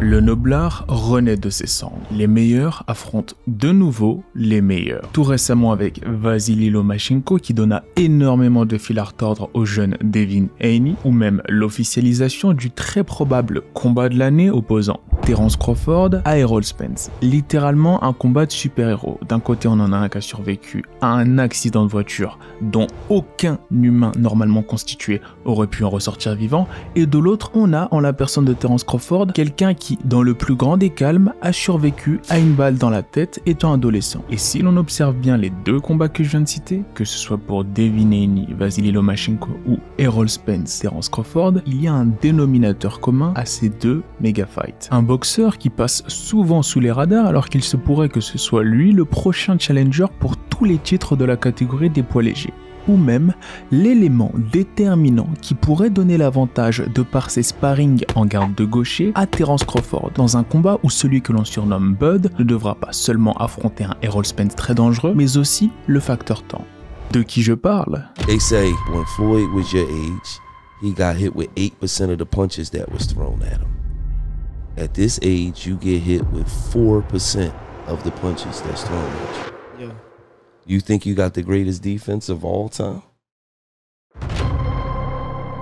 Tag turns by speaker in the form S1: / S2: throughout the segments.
S1: Le noblard renaît de ses cendres. Les meilleurs affrontent de nouveau les meilleurs. Tout récemment avec Vasily Lomachenko qui donna énormément de fil à retordre au jeune Devin Haney, ou même l'officialisation du très probable combat de l'année opposant Terence Crawford à Errol Spence. Littéralement un combat de super-héros. D'un côté, on en a un qui a survécu à un accident de voiture dont aucun humain normalement constitué aurait pu en ressortir vivant, et de l'autre, on a en la personne de Terence Crawford quelqu'un qui, dans le plus grand des calmes, a survécu à une balle dans la tête étant adolescent. Et si l'on observe bien les deux combats que je viens de citer, que ce soit pour Devin Haney, Vasily Lomachenko ou Errol Spence, Terence Crawford, il y a un dénominateur commun à ces deux méga fights. Un boxeur qui passe souvent sous les radars alors qu'il se pourrait que ce soit lui le prochain challenger pour tous les titres de la catégorie des poids légers. Ou même l'élément déterminant qui pourrait donner l'avantage de par ses sparring en garde de gaucher à Terence Crawford dans un combat où celui que l'on surnomme Bud ne devra pas seulement affronter un Errol Spence très dangereux, mais aussi le facteur temps. De qui je parle?
S2: They say when Floyd was your age, he got hit with 8% of the punches that was thrown at him. At this age, you get hit with 4% of the punches that's thrown at you. Yeah. You think you got the greatest defense of all time?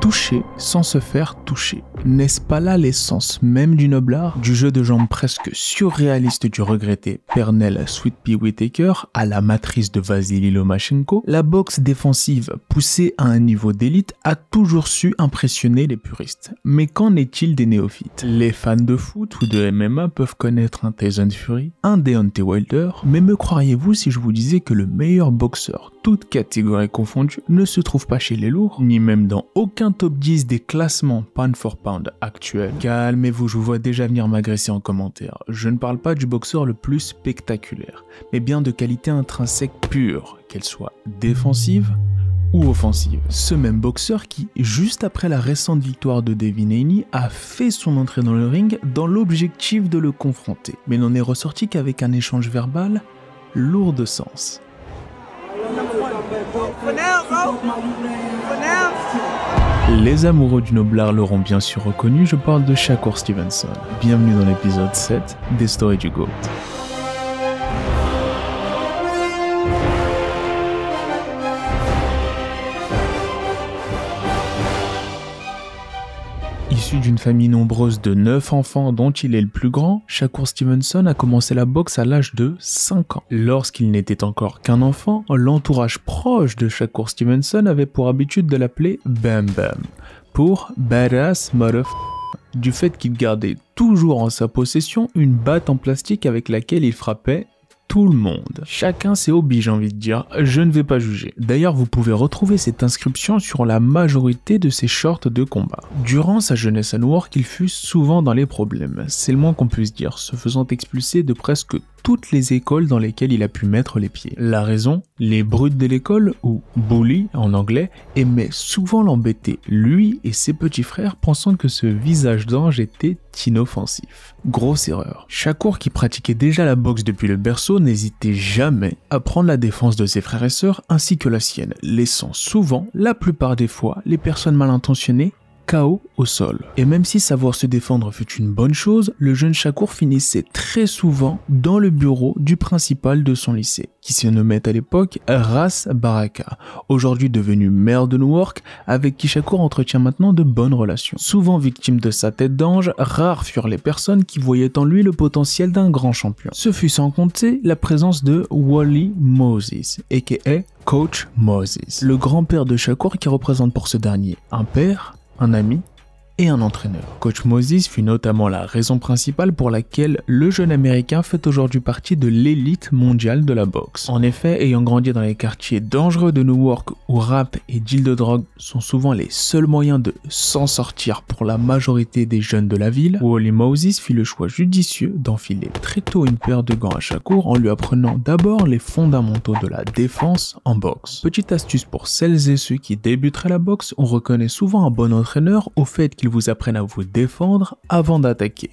S1: Toucher sans se faire toucher. N'est-ce pas là l'essence même du noblard? Du jeu de jambes presque surréaliste du regretté Pernell Sweet Pea Whitaker à la matrice de Vasily Lomachenko, la boxe défensive poussée à un niveau d'élite a toujours su impressionner les puristes. Mais qu'en est-il des néophytes? Les fans de foot ou de MMA peuvent connaître un Tyson Fury, un Deontay Wilder, mais me croiriez-vous si je vous disais que le meilleur boxeur, toutes catégories confondues, ne se trouve pas chez les lourds, ni même dans aucun top 10 des classements pound for pound actuels? Calmez-vous, je vous vois déjà venir m'agresser en commentaire. Je ne parle pas du boxeur le plus spectaculaire, mais bien de qualité intrinsèque pure, qu'elle soit défensive ou offensive. Ce même boxeur qui, juste après la récente victoire de Devin Haney, a fait son entrée dans le ring dans l'objectif de le confronter, mais n'en est ressorti qu'avec un échange verbal lourd de sens. Les amoureux du noblard l'auront bien sûr reconnu, je parle de Shakur Stevenson. Bienvenue dans l'épisode 7 des Stories du GOAT. Issu d'une famille nombreuse de 9 enfants dont il est le plus grand, Shakur Stevenson a commencé la boxe à l'âge de 5 ans. Lorsqu'il n'était encore qu'un enfant, l'entourage proche de Shakur Stevenson avait pour habitude de l'appeler Bam Bam, pour Badass Motherfucker, du fait qu'il gardait toujours en sa possession une batte en plastique avec laquelle il frappait tout le monde. Chacun ses hobbies, j'ai envie de dire, je ne vais pas juger. D'ailleurs, vous pouvez retrouver cette inscription sur la majorité de ses shorts de combat. Durant sa jeunesse à Newark, il fut souvent dans les problèmes, c'est le moins qu'on puisse dire, se faisant expulser de presque toutes les écoles dans lesquelles il a pu mettre les pieds. La raison? Les brutes de l'école, ou bully en anglais, aimaient souvent l'embêter, lui et ses petits frères, pensant que ce visage d'ange était inoffensif. Grosse erreur. Shakur, qui pratiquait déjà la boxe depuis le berceau, n'hésitait jamais à prendre la défense de ses frères et sœurs ainsi que la sienne, laissant souvent, la plupart des fois, les personnes mal intentionnées KO au sol. Et même si savoir se défendre fut une bonne chose, le jeune Shakur finissait très souvent dans le bureau du principal de son lycée, qui se nommait à l'époque Ras Baraka, aujourd'hui devenu maire de Newark, avec qui Shakur entretient maintenant de bonnes relations. Souvent victime de sa tête d'ange, rares furent les personnes qui voyaient en lui le potentiel d'un grand champion. Ce fut sans compter la présence de Wally Moses, aka Coach Moses, le grand-père de Shakur qui représente pour ce dernier un père, un ami et un entraîneur. Coach Moses fut notamment la raison principale pour laquelle le jeune américain fait aujourd'hui partie de l'élite mondiale de la boxe. En effet, ayant grandi dans les quartiers dangereux de Newark où rap et deal de drogue sont souvent les seuls moyens de s'en sortir pour la majorité des jeunes de la ville, Wally Moses fit le choix judicieux d'enfiler très tôt une paire de gants à Shakur en lui apprenant d'abord les fondamentaux de la défense en boxe. Petite astuce pour celles et ceux qui débuteraient la boxe, on reconnaît souvent un bon entraîneur au fait qu'il vous apprenne à vous défendre avant d'attaquer,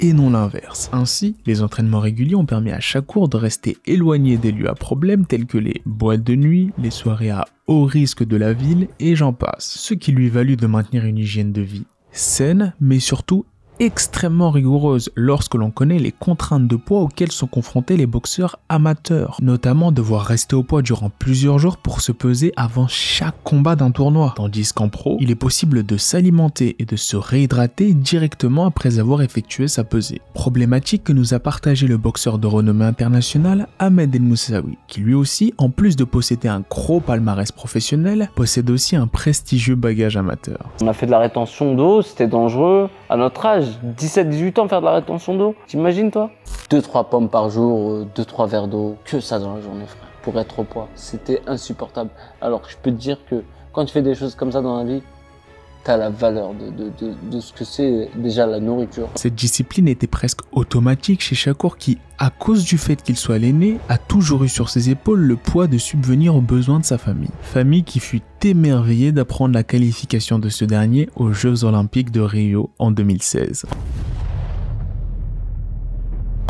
S1: et non l'inverse. Ainsi, les entraînements réguliers ont permis à Shakur de rester éloigné des lieux à problème tels que les boîtes de nuit, les soirées à haut risque de la ville et j'en passe, ce qui lui valut de maintenir une hygiène de vie saine mais surtout extrêmement rigoureuse lorsque l'on connaît les contraintes de poids auxquelles sont confrontés les boxeurs amateurs, notamment devoir rester au poids durant plusieurs jours pour se peser avant chaque combat d'un tournoi, tandis qu'en pro, il est possible de s'alimenter et de se réhydrater directement après avoir effectué sa pesée. Problématique que nous a partagé le boxeur de renommée internationale Ahmed El Moussaoui, qui lui aussi, en plus de posséder un gros palmarès professionnel, possède aussi un prestigieux bagage amateur.
S3: On a fait de la rétention d'eau, c'était dangereux. À notre âge, 17-18 ans, faire de la rétention d'eau, t'imagines toi? 2-3 pommes par jour, 2-3 verres d'eau, que ça dans la journée frère, pour être au poids. C'était insupportable. Alors je peux te dire que quand tu fais des choses comme ça dans la vie, t'as la valeur de ce que c'est déjà la nourriture.
S1: Cette discipline était presque automatique chez Shakur qui, à cause du fait qu'il soit l'aîné, a toujours eu sur ses épaules le poids de subvenir aux besoins de sa famille. Famille qui fut émerveillée d'apprendre la qualification de ce dernier aux Jeux Olympiques de Rio en 2016.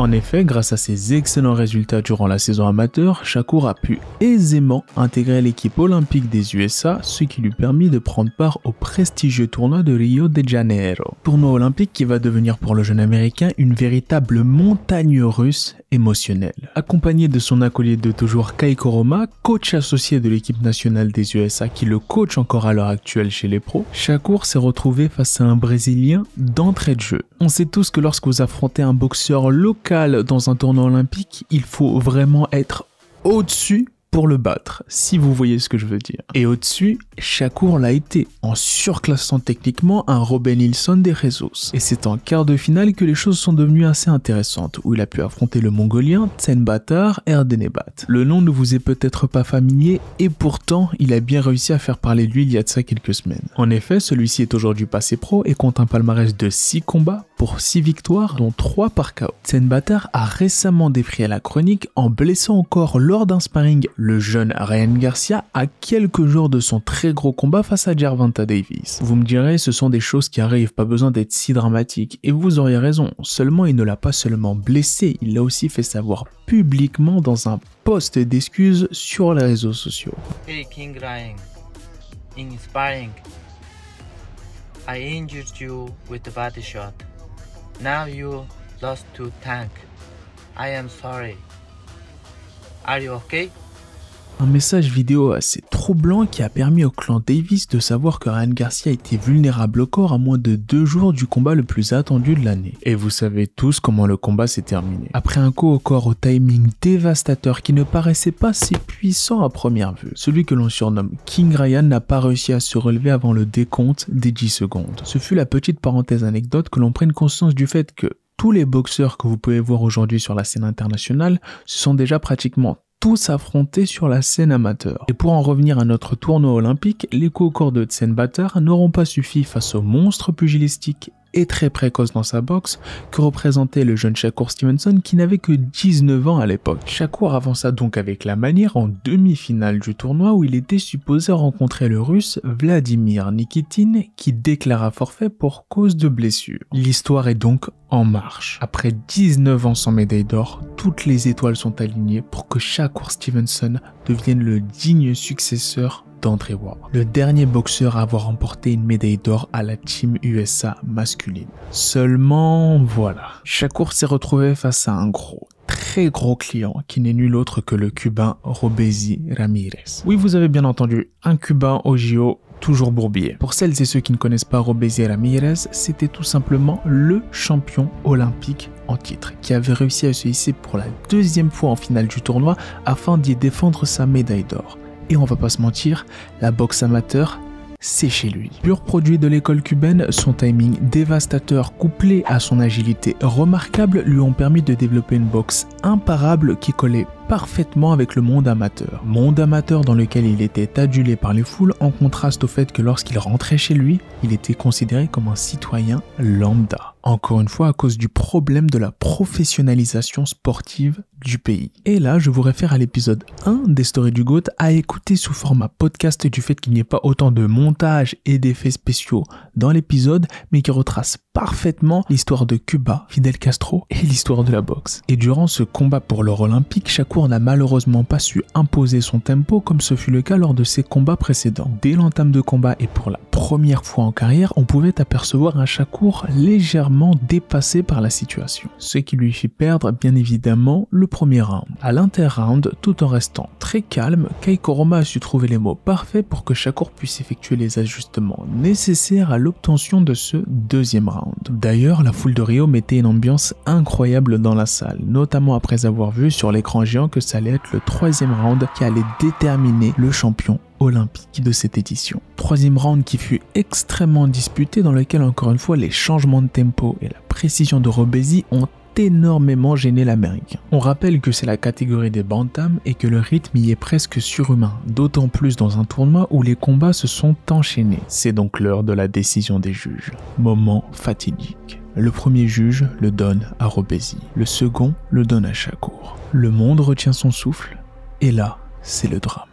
S1: En effet, grâce à ses excellents résultats durant la saison amateur, Shakur a pu aisément intégrer l'équipe olympique des USA, ce qui lui permit de prendre part au prestigieux tournoi de Rio de Janeiro. Tournoi olympique qui va devenir pour le jeune américain une véritable montagne russe émotionnelle. Accompagné de son acolyte de toujours Kai Koroma, coach associé de l'équipe nationale des USA qui le coach encore à l'heure actuelle chez les pros, Shakur s'est retrouvé face à un Brésilien d'entrée de jeu. On sait tous que lorsque vous affrontez un boxeur local dans un tournoi olympique, il faut vraiment être au-dessus pour le battre, si vous voyez ce que je veux dire. Et au-dessus, Shakur l'a été, en surclassant techniquement un Robin Nilsson des Jesus. Et c'est en quart de finale que les choses sont devenues assez intéressantes, où il a pu affronter le Mongolien Tsenbatar Erdenebat. Le nom ne vous est peut-être pas familier, et pourtant, il a bien réussi à faire parler de lui il y a de ça quelques semaines. En effet, celui-ci est aujourd'hui passé pro et compte un palmarès de 6 combats pour 6 victoires, dont 3 par KO. Tsenbatar a récemment défrayé la chronique en blessant encore lors d'un sparring le jeune Ryan Garcia à quelques jours de son très gros combat face à Gervonta Davis. Vous me direz, ce sont des choses qui arrivent, pas besoin d'être si dramatique, et vous auriez raison, seulement il ne l'a pas seulement blessé, il l'a aussi fait savoir publiquement dans un post d'excuses sur les réseaux sociaux.
S4: Hey King Ryan, in sparring, I injured you with a body shot. Now you lost to Tank. I am sorry. Are you okay?
S1: Un message vidéo assez troublant qui a permis au clan Davis de savoir que Ryan Garcia était vulnérable au corps à moins de 2 jours du combat le plus attendu de l'année. Et vous savez tous comment le combat s'est terminé. Après un coup au corps au timing dévastateur qui ne paraissait pas si puissant à première vue, celui que l'on surnomme King Ryan n'a pas réussi à se relever avant le décompte des 10 secondes. Ce fut la petite parenthèse anecdote que l'on prenne conscience du fait que tous les boxeurs que vous pouvez voir aujourd'hui sur la scène internationale se sont déjà pratiquement tous affrontés sur la scène amateur. Et pour en revenir à notre tournoi olympique, les coups au corps de Tsenbatar n'auront pas suffi face au monstre pugilistique et très précoce dans sa boxe que représentait le jeune Shakur Stevenson qui n'avait que 19 ans à l'époque. Shakur avança donc avec la manière en demi-finale du tournoi où il était supposé rencontrer le russe Vladimir Nikitin qui déclara forfait pour cause de blessure. L'histoire est donc en marche. Après 19 ans sans médaille d'or, toutes les étoiles sont alignées pour que Shakur Stevenson devienne le digne successeur d'André Ward, le dernier boxeur à avoir remporté une médaille d'or à la Team USA masculine. Seulement, voilà, Shakur s'est retrouvé face à un très gros client qui n'est nul autre que le Cubain Robeisy Ramirez. Oui, vous avez bien entendu, un Cubain au JO, toujours bourbier. Pour celles et ceux qui ne connaissent pas Robeisy Ramirez, c'était tout simplement le champion olympique en titre, qui avait réussi à se hisser pour la 2e fois en finale du tournoi afin d'y défendre sa médaille d'or. Et on va pas se mentir, la boxe amateur, c'est chez lui. Pur produit de l'école cubaine, son timing dévastateur couplé à son agilité remarquable lui ont permis de développer une boxe imparable qui collait parfaitement avec le monde amateur. Monde amateur dans lequel il était adulé par les foules en contraste au fait que lorsqu'il rentrait chez lui, il était considéré comme un citoyen lambda. Encore une fois à cause du problème de la professionnalisation sportive du pays. Et là, je vous réfère à l'épisode 1 des Stories du GOAT à écouter sous format podcast du fait qu'il n'y ait pas autant de montage et d'effets spéciaux dans l'épisode, mais qui retrace parfaitement l'histoire de Cuba, Fidel Castro et l'histoire de la boxe. Et durant ce combat pour l'or olympique, Shakur n'a malheureusement pas su imposer son tempo comme ce fut le cas lors de ses combats précédents. Dès l'entame de combat et pour la première fois en carrière, on pouvait apercevoir un Shakur légèrement dépassé par la situation, ce qui lui fit perdre bien évidemment le premier round. À l'inter-round, tout en restant très calme, Kai Koroma a su trouver les mots parfaits pour que Shakur puisse effectuer les ajustements nécessaires à l'obtention de ce deuxième round. D'ailleurs, la foule de Rio mettait une ambiance incroyable dans la salle, notamment après avoir vu sur l'écran géant que ça allait être le troisième round qui allait déterminer le champion olympique de cette édition. Troisième round qui fut extrêmement disputé, dans lequel encore une fois les changements de tempo et la précision de Robeisy ont énormément gêné l'américain. On rappelle que c'est la catégorie des bantams et que le rythme y est presque surhumain, d'autant plus dans un tournoi où les combats se sont enchaînés. C'est donc l'heure de la décision des juges. Moment fatidique. Le premier juge le donne à Robeisy, le second le donne à Shakur. Le monde retient son souffle et là, c'est le drame.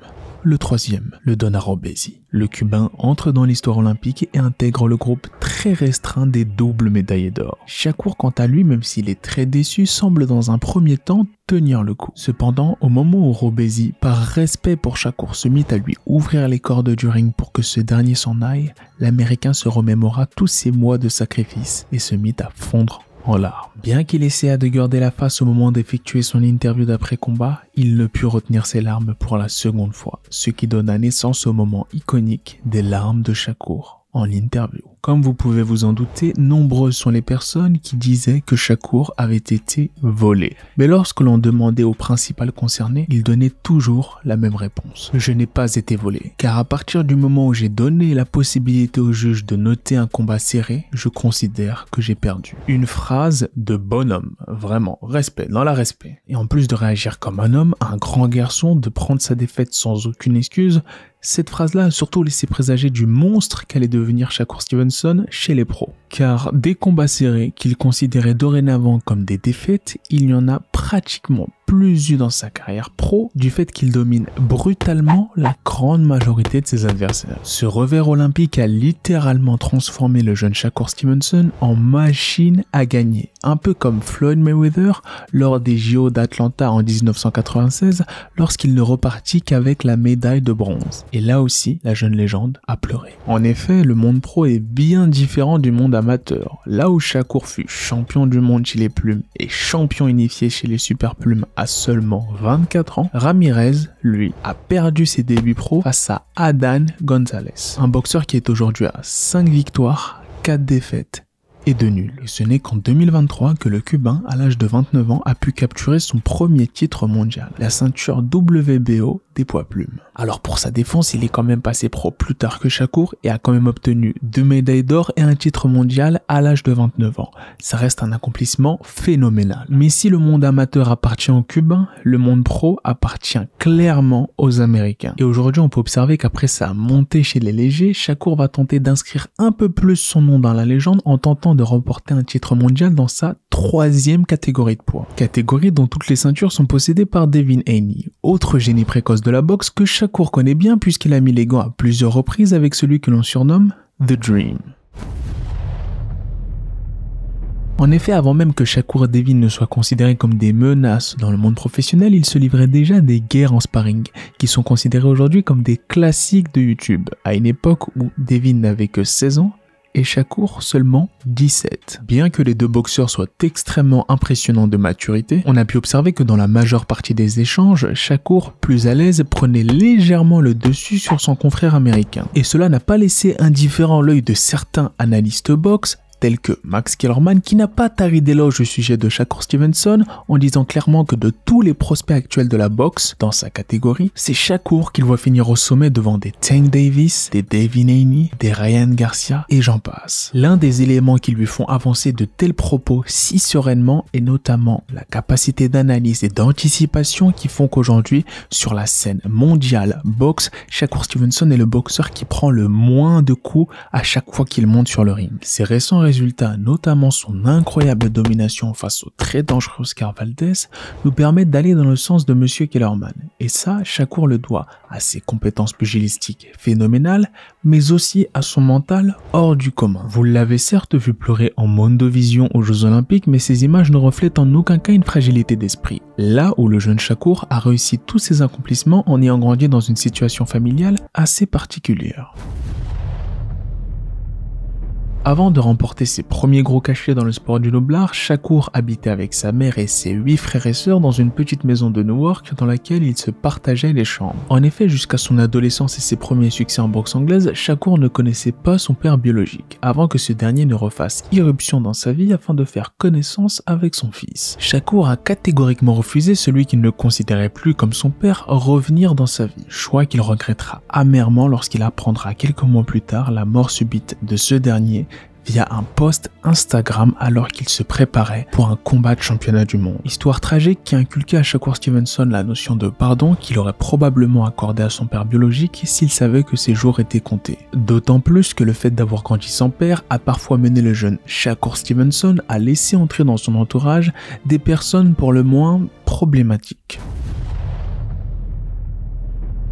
S1: Le troisième le donne à Robeisy. Le Cubain entre dans l'histoire olympique et intègre le groupe très restreint des doubles médaillés d'or. Shakur, quant à lui, même s'il est très déçu, semble dans un premier temps tenir le coup. Cependant, au moment où Robeisy, par respect pour Shakur, se mit à lui ouvrir les cordes du ring pour que ce dernier s'en aille, l'Américain se remémora tous ces mois de sacrifice et se mit à fondre en larmes. Bien qu'il essaya de garder la face au moment d'effectuer son interview d'après-combat, il ne put retenir ses larmes pour la seconde fois, ce qui donna naissance au moment iconique des larmes de Shakur en interview. Comme vous pouvez vous en douter, nombreuses sont les personnes qui disaient que Shakur avait été volé. Mais lorsque l'on demandait au principal concerné, il donnait toujours la même réponse. Je n'ai pas été volé, car à partir du moment où j'ai donné la possibilité au juge de noter un combat serré, je considère que j'ai perdu. Une phrase de bonhomme, vraiment, respect, dans la respect. Et en plus de réagir comme un homme, un grand garçon, de prendre sa défaite sans aucune excuse, cette phrase-là a surtout laissé présager du monstre qu'allait devenir Shakur Stevenson chez les pros. Car des combats serrés qu'il considérait dorénavant comme des défaites, il n'y en a pratiquement plus eu dans sa carrière pro du fait qu'il domine brutalement la grande majorité de ses adversaires. Ce revers olympique a littéralement transformé le jeune Shakur Stevenson en machine à gagner, un peu comme Floyd Mayweather lors des JO d'Atlanta en 1996 lorsqu'il ne repartit qu'avec la médaille de bronze. Et là aussi, la jeune légende a pleuré. En effet, le monde pro est bien différent du monde amateur. Là où Shakur fut champion du monde chez les plumes et champion unifié chez les super plumes à seulement 24 ans, Ramirez, lui, a perdu ses débuts pro face à Adán González, un boxeur qui est aujourd'hui à 5 victoires, 4 défaites et 2 nuls. Et ce n'est qu'en 2023 que le Cubain, à l'âge de 29 ans, a pu capturer son premier titre mondial, la ceinture WBO des poids plumes. Alors pour sa défense, il est quand même passé pro plus tard que Shakur et a quand même obtenu 2 médailles d'or et un titre mondial à l'âge de 29 ans. Ça reste un accomplissement phénoménal. Mais si le monde amateur appartient aux Cubains, le monde pro appartient clairement aux Américains. Et aujourd'hui, on peut observer qu'après sa montée chez les légers, Shakur va tenter d'inscrire un peu plus son nom dans la légende en tentant de remporter un titre mondial dans sa 3e catégorie de poids. Catégorie dont toutes les ceintures sont possédées par Devin Haney, autre génie précoce de la boxe que Shakur connaît bien puisqu'il a mis les gants à plusieurs reprises avec celui que l'on surnomme The Dream. En effet, avant même que Shakur et Devin ne soient considérés comme des menaces dans le monde professionnel, ils se livraient déjà des guerres en sparring, qui sont considérées aujourd'hui comme des classiques de YouTube, à une époque où Devin n'avait que 16 ans, et Shakur seulement 17. Bien que les deux boxeurs soient extrêmement impressionnants de maturité, on a pu observer que dans la majeure partie des échanges, Shakur, plus à l'aise, prenait légèrement le dessus sur son confrère américain. Et cela n'a pas laissé indifférent l'œil de certains analystes boxe, tels que Max Kellerman, qui n'a pas tari d'éloge au sujet de Shakur Stevenson en disant clairement que de tous les prospects actuels de la boxe, dans sa catégorie, c'est Shakur qu'il voit finir au sommet devant des Tank Davis, des Devin Haney, des Ryan Garcia et j'en passe. L'un des éléments qui lui font avancer de tels propos si sereinement est notamment la capacité d'analyse et d'anticipation qui font qu'aujourd'hui, sur la scène mondiale boxe, Shakur Stevenson est le boxeur qui prend le moins de coups à chaque fois qu'il monte sur le ring. Ces récents résultats, notamment son incroyable domination face au très dangereux Oscar Valdez, nous permettent d'aller dans le sens de Monsieur Kellerman. Et ça, Shakur le doit à ses compétences pugilistiques phénoménales, mais aussi à son mental hors du commun. Vous l'avez certes vu pleurer en Mondovision aux Jeux Olympiques, mais ces images ne reflètent en aucun cas une fragilité d'esprit. Là où le jeune Shakur a réussi tous ses accomplissements en ayant grandi dans une situation familiale assez particulière. Avant de remporter ses premiers gros cachets dans le sport du noblard, Shakur habitait avec sa mère et ses 8 frères et sœurs dans une petite maison de Newark dans laquelle ils se partageaient les chambres. En effet, jusqu'à son adolescence et ses premiers succès en boxe anglaise, Shakur ne connaissait pas son père biologique, avant que ce dernier ne refasse irruption dans sa vie afin de faire connaissance avec son fils. Shakur a catégoriquement refusé celui qu'il ne considérait plus comme son père revenir dans sa vie, choix qu'il regrettera amèrement lorsqu'il apprendra quelques mois plus tard la mort subite de ce dernier via un post Instagram alors qu'il se préparait pour un combat de championnat du monde. Histoire tragique qui inculquait à Shakur Stevenson la notion de pardon qu'il aurait probablement accordé à son père biologique s'il savait que ses jours étaient comptés. D'autant plus que le fait d'avoir grandi sans père a parfois mené le jeune Shakur Stevenson à laisser entrer dans son entourage des personnes pour le moins problématiques.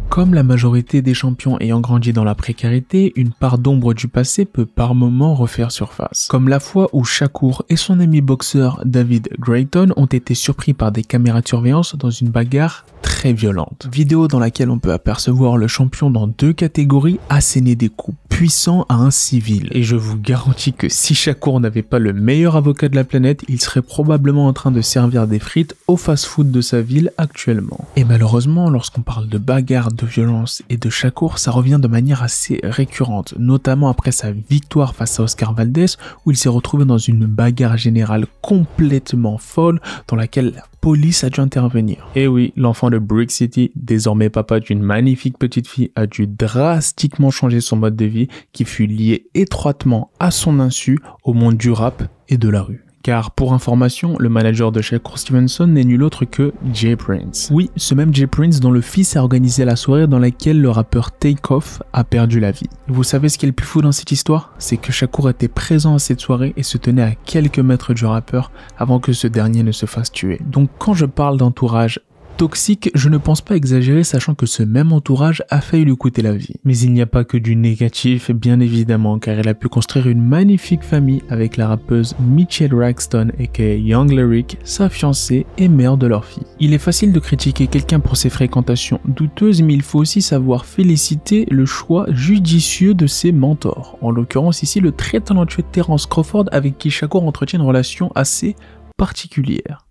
S1: Comme la majorité des champions ayant grandi dans la précarité, une part d'ombre du passé peut par moments refaire surface. Comme la fois où Shakur et son ami boxeur David Grayton ont été surpris par des caméras de surveillance dans une bagarre très violente. Vidéo dans laquelle on peut apercevoir le champion dans 2 catégories asséner des coups puissants à un civil. Et je vous garantis que si Shakur n'avait pas le meilleur avocat de la planète, il serait probablement en train de servir des frites au fast-food de sa ville actuellement. Et malheureusement, lorsqu'on parle de bagarre, de violence et de Shakur, ça revient de manière assez récurrente, notamment après sa victoire face à Oscar Valdez où il s'est retrouvé dans une bagarre générale complètement folle dans laquelle la police a dû intervenir. Et oui, l'enfant de Brick City, désormais papa d'une magnifique petite fille, a dû drastiquement changer son mode de vie qui fut lié étroitement à son insu au monde du rap et de la rue. Car pour information, le manager de Shakur Stevenson n'est nul autre que Jay Prince. Oui, ce même Jay Prince dont le fils a organisé la soirée dans laquelle le rappeur Takeoff a perdu la vie. Vous savez ce qui est le plus fou dans cette histoire? C'est que Shakur était présent à cette soirée et se tenait à quelques mètres du rappeur avant que ce dernier ne se fasse tuer. Donc quand je parle d'entourage toxique, je ne pense pas exagérer sachant que ce même entourage a failli lui coûter la vie. Mais il n'y a pas que du négatif bien évidemment car il a pu construire une magnifique famille avec la rappeuse Michelle Raxton aka Young Lyric, sa fiancée et mère de leur fille. Il est facile de critiquer quelqu'un pour ses fréquentations douteuses mais il faut aussi savoir féliciter le choix judicieux de ses mentors. En l'occurrence ici le très talentueux Terence Crawford avec qui Shakur entretient une relation assez particulière.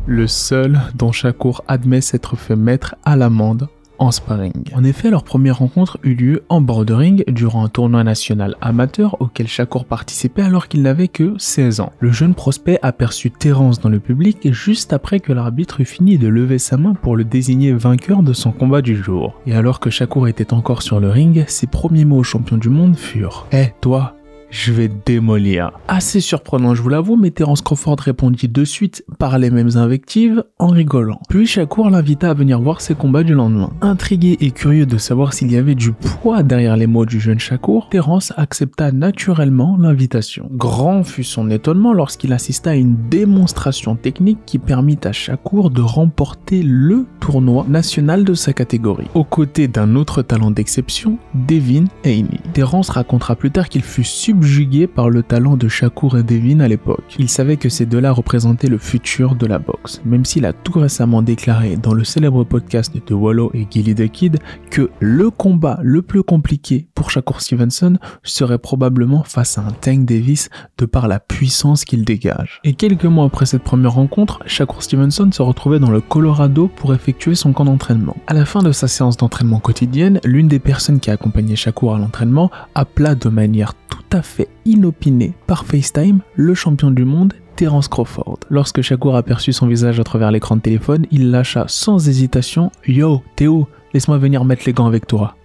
S1: Le seul dont Shakur admet s'être fait mettre à l'amende en sparring. En effet, leur première rencontre eut lieu en bord de ring durant un tournoi national amateur auquel Shakur participait alors qu'il n'avait que 16 ans. Le jeune prospect aperçut Terence dans le public juste après que l'arbitre eut fini de lever sa main pour le désigner vainqueur de son combat du jour. Et alors que Shakur était encore sur le ring, ses premiers mots au champion du monde furent « Hey, toi !» je vais te démolir. Assez surprenant, je vous l'avoue, mais Terence Crawford répondit de suite par les mêmes invectives en rigolant. Puis Shakur l'invita à venir voir ses combats du lendemain. Intrigué et curieux de savoir s'il y avait du poids derrière les mots du jeune Shakur, Terence accepta naturellement l'invitation. Grand fut son étonnement lorsqu'il assista à une démonstration technique qui permit à Shakur de remporter le tournoi national de sa catégorie, aux côtés d'un autre talent d'exception, Devin Haney. Terence racontera plus tard qu'il fut subjugué par le talent de Shakur et Devin à l'époque. Il savait que ces deux-là représentaient le futur de la boxe, même s'il a tout récemment déclaré dans le célèbre podcast de Wallow et Gilly the Kid que le combat le plus compliqué pour Shakur Stevenson serait probablement face à un Tank Davis de par la puissance qu'il dégage. Et quelques mois après cette première rencontre, Shakur Stevenson se retrouvait dans le Colorado pour effectuer son camp d'entraînement. À la fin de sa séance d'entraînement quotidienne, l'une des personnes qui accompagnait Shakur à l'entraînement appela de manière tout à fait inopinée par FaceTime le champion du monde Terence Crawford. Lorsque Shakur aperçut son visage à travers l'écran de téléphone, il lâcha sans hésitation « Yo, t'es où? Laisse-moi venir mettre les gants avec toi. »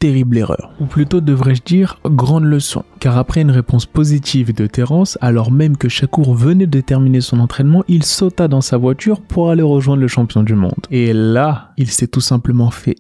S1: Terrible erreur, ou plutôt devrais-je dire grande leçon, car après une réponse positive de Terence, alors même que Shakur venait de terminer son entraînement, il sauta dans sa voiture pour aller rejoindre le champion du monde. Et là, il s'est tout simplement fait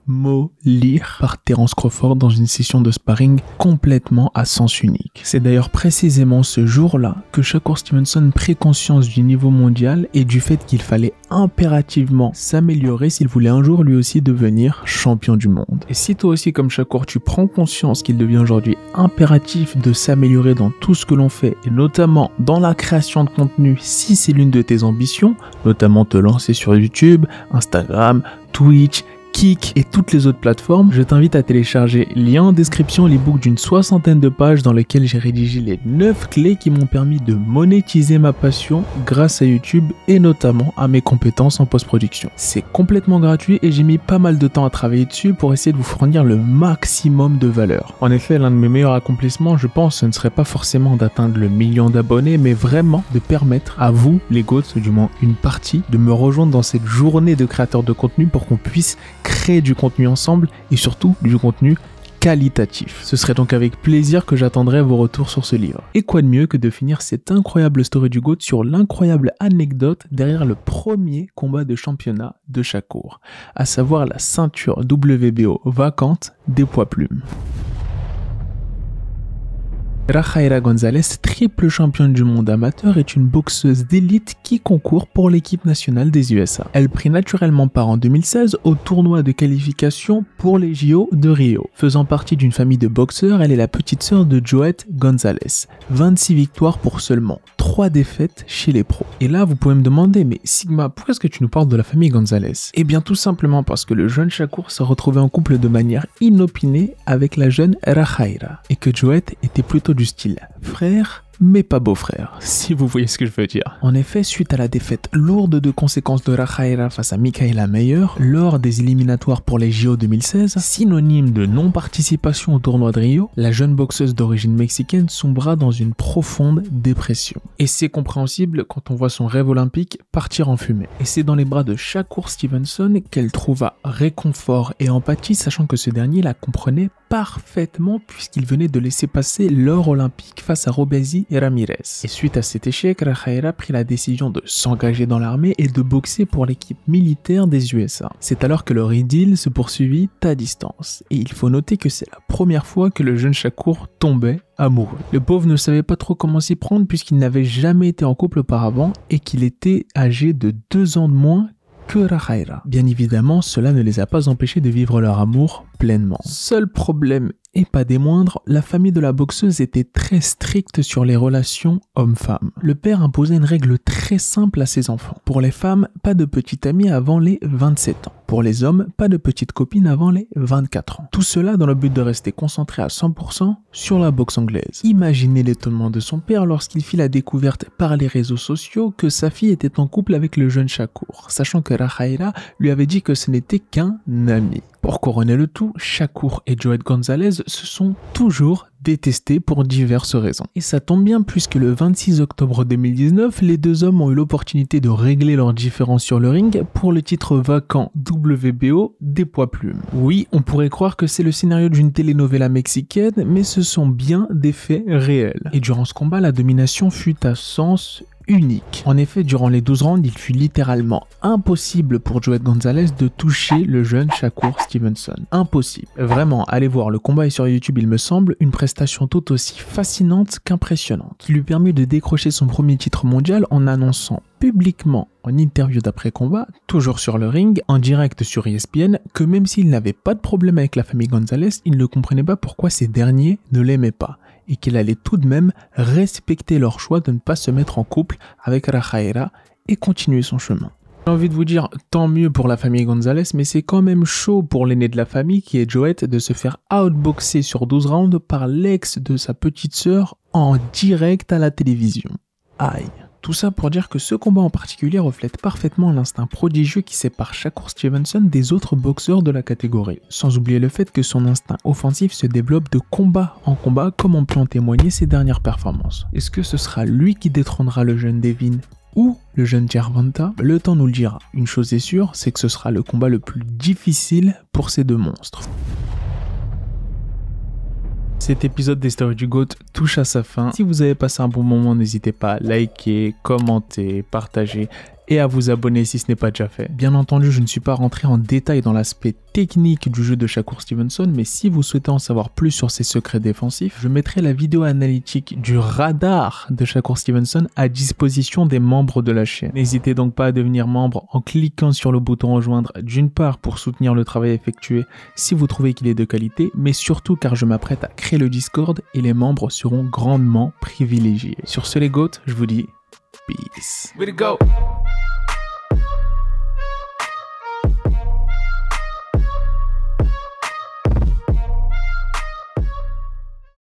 S1: démolir par Terence Crawford dans une session de sparring complètement à sens unique. C'est d'ailleurs précisément ce jour-là que Shakur Stevenson prit conscience du niveau mondial et du fait qu'il fallait impérativement s'améliorer s'il voulait un jour lui aussi devenir champion du monde. Et si toi aussi comme Shakur tu prends conscience qu'il devient aujourd'hui impératif de s'améliorer dans tout ce que l'on fait et notamment dans la création de contenu si c'est l'une de tes ambitions, notamment te lancer sur YouTube, Instagram, Twitch, Kik et toutes les autres plateformes, je t'invite à télécharger, lien en description, l'ebook d'une 60aine de pages dans lequel j'ai rédigé les 9 clés qui m'ont permis de monétiser ma passion grâce à YouTube et notamment à mes compétences en post-production. C'est complètement gratuit et j'ai mis pas mal de temps à travailler dessus pour essayer de vous fournir le maximum de valeur. En effet, l'un de mes meilleurs accomplissements, je pense, ce ne serait pas forcément d'atteindre le 1 million d'abonnés, mais vraiment de permettre à vous, les GOATs, ou du moins une partie, de me rejoindre dans cette journée de créateurs de contenu pour qu'on puisse créer du contenu ensemble et surtout du contenu qualitatif. Ce serait donc avec plaisir que j'attendrai vos retours sur ce livre. Et quoi de mieux que de finir cette incroyable story du GOAT sur l'incroyable anecdote derrière le premier combat de championnat de Shakur, à savoir la ceinture WBO vacante des poids plumes. Rajaira González, triple championne du monde amateur, est une boxeuse d'élite qui concourt pour l'équipe nationale des USA. Elle prit naturellement part en 2016 au tournoi de qualification pour les JO de Rio. Faisant partie d'une famille de boxeurs, elle est la petite sœur de Joet González. 26 victoires pour seulement 3 défaites chez les pros. Et là, vous pouvez me demander, mais Sigma, pourquoi est-ce que tu nous parles de la famille González? Eh bien, tout simplement parce que le jeune Shakur s'est retrouvé en couple de manière inopinée avec la jeune Rajaira et que Joet était plutôt du style frère mais pas beau-frère, si vous voyez ce que je veux dire. En effet, suite à la défaite lourde de conséquences de Rajaira face à Mikaela Mayer lors des éliminatoires pour les JO 2016, synonyme de non-participation au tournoi de Rio, la jeune boxeuse d'origine mexicaine sombra dans une profonde dépression. Et c'est compréhensible quand on voit son rêve olympique partir en fumée. Et c'est dans les bras de Shakur Stevenson qu'elle trouva réconfort et empathie, sachant que ce dernier la comprenait parfaitement puisqu'il venait de laisser passer l'or olympique face à Robeisy et Ramirez. Et suite à cet échec, Rajaira prit la décision de s'engager dans l'armée et de boxer pour l'équipe militaire des USA. C'est alors que leur idylle se poursuivit à distance. Et il faut noter que c'est la première fois que le jeune Shakur tombait amoureux. Le pauvre ne savait pas trop comment s'y prendre puisqu'il n'avait jamais été en couple auparavant et qu'il était âgé de 2 ans de moins que Rajaira. Bien évidemment, cela ne les a pas empêchés de vivre leur amour pleinement. Seul problème, et pas des moindres, la famille de la boxeuse était très stricte sur les relations hommes-femmes. Le père imposait une règle très simple à ses enfants. Pour les femmes, pas de petite amie avant les 27 ans. Pour les hommes, pas de petite copine avant les 24 ans. Tout cela dans le but de rester concentré à 100% sur la boxe anglaise. Imaginez l'étonnement de son père lorsqu'il fit la découverte par les réseaux sociaux que sa fille était en couple avec le jeune Shakur, sachant que Rajaira lui avait dit que ce n'était qu'un ami. Pour couronner le tout, Shakur et Joet González se sont toujours détestés pour diverses raisons. Et ça tombe bien puisque le 26 octobre 2019, les deux hommes ont eu l'opportunité de régler leurs différends sur le ring pour le titre vacant WBO des poids plumes. Oui, on pourrait croire que c'est le scénario d'une telenovela mexicaine, mais ce sont bien des faits réels. Et durant ce combat, la domination fut à sens unique. En effet, durant les 12 rounds, il fut littéralement impossible pour Joet González de toucher le jeune Shakur Stevenson. Impossible. Vraiment, allez voir, le combat est sur YouTube, il me semble, une prestation tout aussi fascinante qu'impressionnante, qui lui permet de décrocher son premier titre mondial en annonçant publiquement en interview d'après-combat, toujours sur le ring, en direct sur ESPN, que même s'il n'avait pas de problème avec la famille González, il ne comprenait pas pourquoi ces derniers ne l'aimaient pas, et qu'il allait tout de même respecter leur choix de ne pas se mettre en couple avec Rajaira et continuer son chemin. J'ai envie de vous dire, tant mieux pour la famille González, mais c'est quand même chaud pour l'aîné de la famille, qui est Joet, de se faire outboxer sur 12 rounds par l'ex de sa petite sœur en direct à la télévision. Aïe. Tout ça pour dire que ce combat en particulier reflète parfaitement l'instinct prodigieux qui sépare Shakur Stevenson des autres boxeurs de la catégorie, sans oublier le fait que son instinct offensif se développe de combat en combat, comme ont pu en témoigner ses dernières performances. Est-ce que ce sera lui qui détrônera le jeune Devin ou le jeune Gervonta? Le temps nous le dira. Une chose est sûre, c'est que ce sera le combat le plus difficile pour ces deux monstres. Cet épisode des Stories du GOAT touche à sa fin. Si vous avez passé un bon moment, n'hésitez pas à liker, commenter, partager et à vous abonner si ce n'est pas déjà fait. Bien entendu, je ne suis pas rentré en détail dans l'aspect technique du jeu de Shakur Stevenson, mais si vous souhaitez en savoir plus sur ses secrets défensifs, je mettrai la vidéo analytique du radar de Shakur Stevenson à disposition des membres de la chaîne. N'hésitez donc pas à devenir membre en cliquant sur le bouton rejoindre, d'une part pour soutenir le travail effectué si vous trouvez qu'il est de qualité, mais surtout car je m'apprête à créer le Discord et les membres seront grandement privilégiés. Sur ce les goats, je vous dis peace. Way to go.